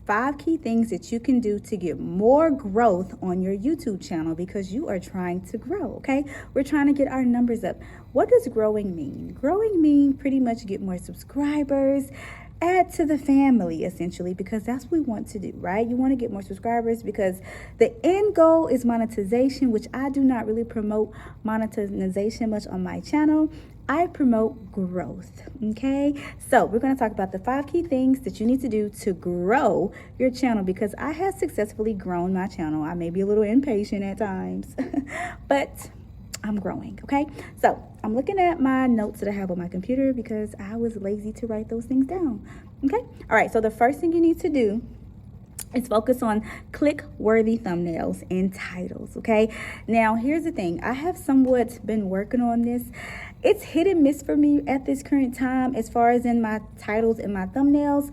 5 key things that you can do to get more growth on your YouTube channel because you are trying to grow, okay? We're trying to get our numbers up. What does growing mean? Growing mean pretty much get more subscribers, add to the family essentially, because that's what we want to do, right? You want to get more subscribers because the end goal is monetization, which I do not really promote monetization much on my channel. I promote growth, okay? So we're going to talk about the 5 key things that you need to do to grow your channel because I have successfully grown my channel. I may be a little impatient at times, but I'm growing, okay? So I'm looking at my notes that I have on my computer because I was lazy to write those things down, okay? All right, so the first thing you need to do is focus on click-worthy thumbnails and titles, okay? Now, here's the thing. I have somewhat been working on this. It's hit and miss for me at this current time as far as in my titles and my thumbnails.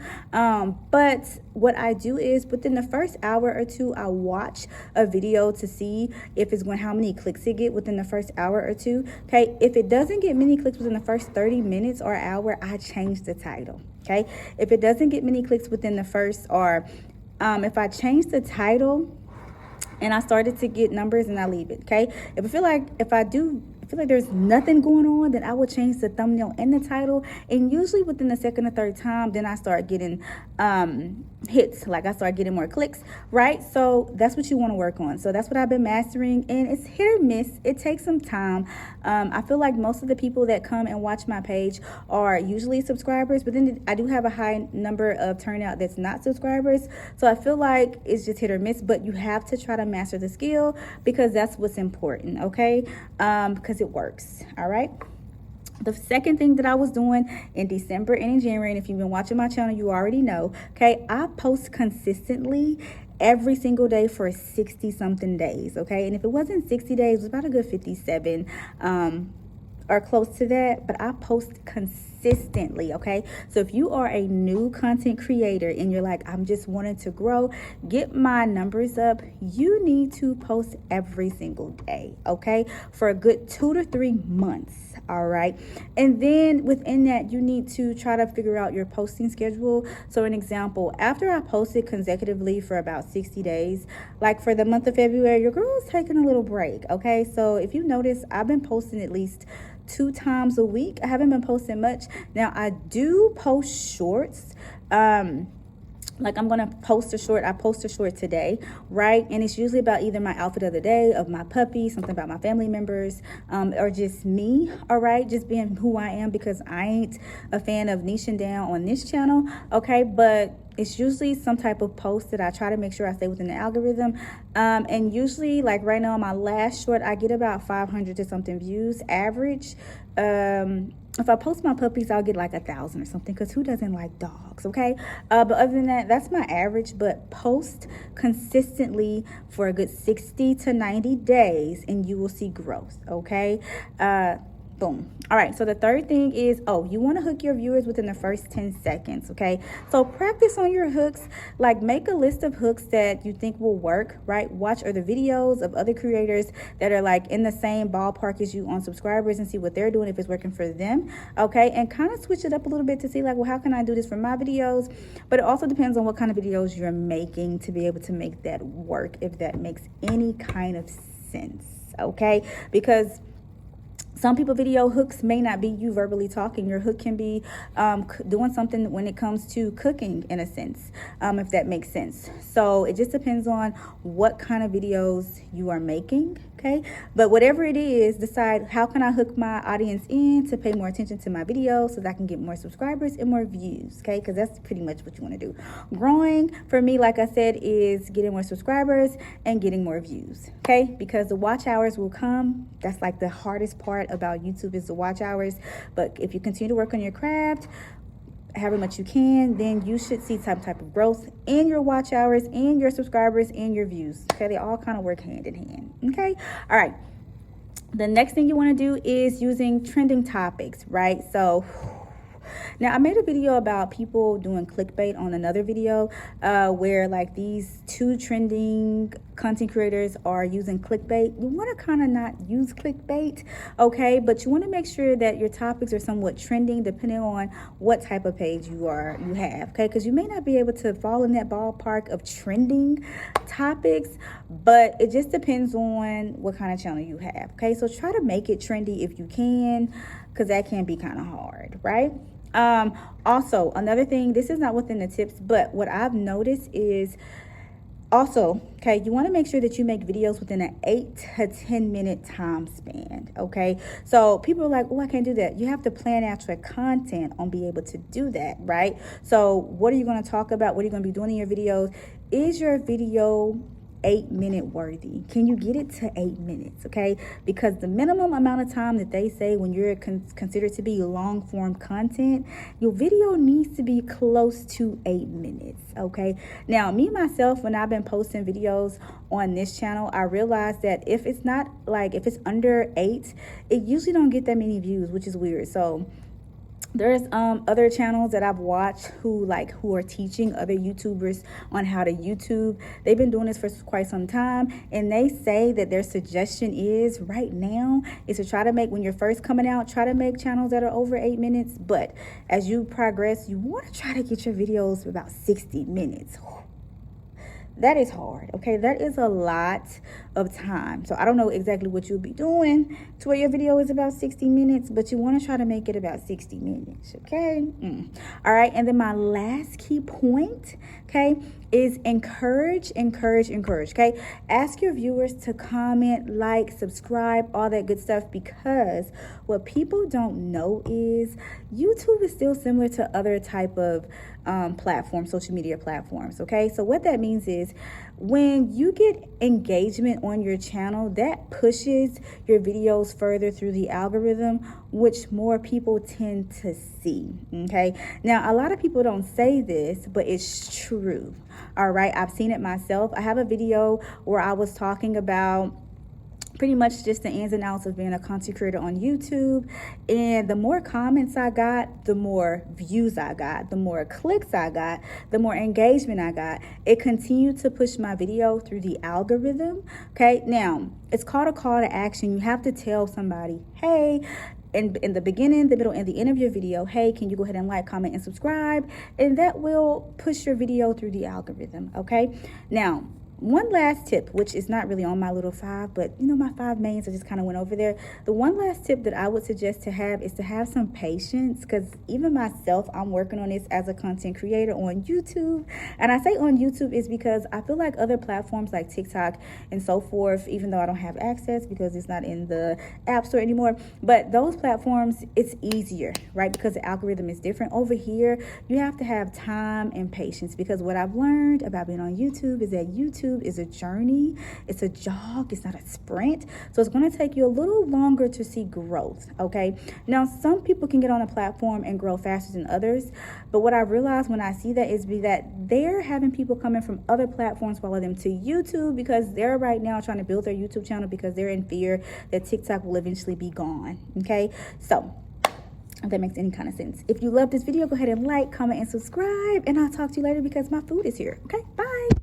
But what I do is within the first hour or two, I watch a video to see if it's going, how many clicks it get within the first hour or two. Okay, if it doesn't get many clicks within the first 30 minutes or hour, I change the title. Okay, if it doesn't get many clicks within the first, or if I change the title and I started to get numbers, and I leave it. Okay, if I feel like there's nothing going on, then I will change the thumbnail and the title, and usually within the second or third time, then I start getting hits, like I start getting more clicks, right? So that's what you want to work on. So that's what I've been mastering, and it's hit or miss. It takes some time. I feel like most of the people that come and watch my page are usually subscribers, but then I do have a high number of turnout that's not subscribers. So I feel like it's just hit or miss, but you have to try to master the skill because that's what's important, okay? Because it works, all right? The second thing that I was doing in December and in January, and if you've been watching my channel, you already know, okay, I post consistently every single day for 60 something days, okay? And if it wasn't 60 days, it was about a good 57 or close to that, but I post consistently, okay? So if you are a new content creator and you're like, I'm just wanting to grow, get my numbers up, you need to post every single day, okay? For a good 2 to 3 months, all right? And then within that, you need to try to figure out your posting schedule. So an example, after I posted consecutively for about 60 days, like for the month of February, your girl is taking a little break, okay? So if you notice, I've been posting at least 2 times a week. I haven't been posting much. Now I do post shorts. Like I'm gonna post a short. I post a short today, right? And it's usually about either my outfit of the day, of my puppy, something about my family members, or just me, all right? Just being who I am, because I ain't a fan of niching down on this channel, okay? But it's usually some type of post that I try to make sure I stay within the algorithm. And usually, like right now, on my last short, I get about 500 to something views average. If I post my puppies, I'll get like 1,000 or something, because who doesn't like dogs, okay? But other than that, that's my average. But post consistently for a good 60 to 90 days and you will see growth, okay? Boom. All right, so the third thing is, you want to hook your viewers within the first 10 seconds, okay? So practice on your hooks. Like, make a list of hooks that you think will work, right? Watch other videos of other creators that are like in the same ballpark as you on subscribers and see what they're doing, if it's working for them, okay? And kind of switch it up a little bit to see like, well, how can I do this for my videos? But it also depends on what kind of videos you're making to be able to make that work, if that makes any kind of sense, okay? Because some people video hooks may not be you verbally talking. Your hook can be doing something when it comes to cooking, in a sense, if that makes sense. So it just depends on what kind of videos you are making, okay? But whatever it is, decide, how can I hook my audience in to pay more attention to my videos so that I can get more subscribers and more views, okay? Because that's pretty much what you want to do. Growing, for me, like I said, is getting more subscribers and getting more views, okay? Because the watch hours will come. That's like the hardest part about YouTube, is the watch hours. But if you continue to work on your craft however much you can, then you should see some type of growth in your watch hours, in your subscribers, and your views, okay? They all kind of work hand in hand, okay? All right, the next thing you want to do is using trending topics, right? So Now, I made a video about people doing clickbait on another video where like these two trending content creators are using clickbait. You want to kind of not use clickbait, okay? But you want to make sure that your topics are somewhat trending depending on what type of page you have, okay? Because you may not be able to fall in that ballpark of trending topics, but it just depends on what kind of channel you have, okay? So try to make it trendy if you can, because that can be kind of hard, right? Also, another thing, this is not within the tips, but what I've noticed is also, okay, you want to make sure that you make videos within an 8 to 10 minute time span, okay? So people are like, oh, I can't do that. You have to plan out your content on being able to do that, right? So what are you going to talk about? What are you going to be doing in your videos? Is your video 8-minute worthy? Can you get it to 8 minutes? Okay, because the minimum amount of time that they say when you're considered to be long form content, your video needs to be close to 8 minutes. Okay, now me myself, when I've been posting videos on this channel, I realized that if it's under 8, it usually don't get that many views, which is weird. So there's other channels that I've watched who are teaching other YouTubers on how to YouTube. They've been doing this for quite some time, and they say that their suggestion is right now is to try to make, when you're first coming out, try to make channels that are over 8 minutes. But as you progress, you want to try to get your videos about 60 minutes. That is hard, okay? That is a lot of time. So I don't know exactly what you'll be doing to where your video is about 60 minutes, but you want to try to make it about 60 minutes, okay? All right, and then my last key point, okay, is encourage, okay? Ask your viewers to comment, like, subscribe, all that good stuff, because what people don't know is YouTube is still similar to other type of platforms, social media platforms, okay? So what that means is when you get engagement on your channel, that pushes your videos further through the algorithm, which more people tend to see, okay? Now, a lot of people don't say this, but it's true, all right? I've seen it myself. I have a video where I was talking about pretty much just the ins and outs of being a content creator on YouTube. And the more comments I got, the more views I got, the more clicks I got, the more engagement I got. It continued to push my video through the algorithm. Okay, now it's called a call to action. You have to tell somebody, hey, in the beginning, the middle, and the end of your video, hey, can you go ahead and like, comment, and subscribe? And that will push your video through the algorithm, okay? Now, one last tip, which is not really on my little 5, but you know, my 5 mains, I just kind of went over there. The one last tip that I would suggest to have is to have some patience, because even myself, I'm working on this as a content creator on YouTube. And I say on YouTube is because I feel like other platforms like TikTok and so forth, even though I don't have access because it's not in the App Store anymore, but those platforms, it's easier, right? Because the algorithm is different. Over here, you have to have time and patience, because what I've learned about being on YouTube is that YouTube is a journey. It's a jog. It's not a sprint. So it's going to take you a little longer to see growth, okay? Now, some people can get on a platform and grow faster than others, but what I realized when I see that is that they're having people coming from other platforms follow them to YouTube, because they're right now trying to build their YouTube channel because they're in fear that TikTok will eventually be gone, okay? So if that makes any kind of sense. If you love this video, go ahead and like, comment, and subscribe, and I'll talk to you later because my food is here, okay? Bye.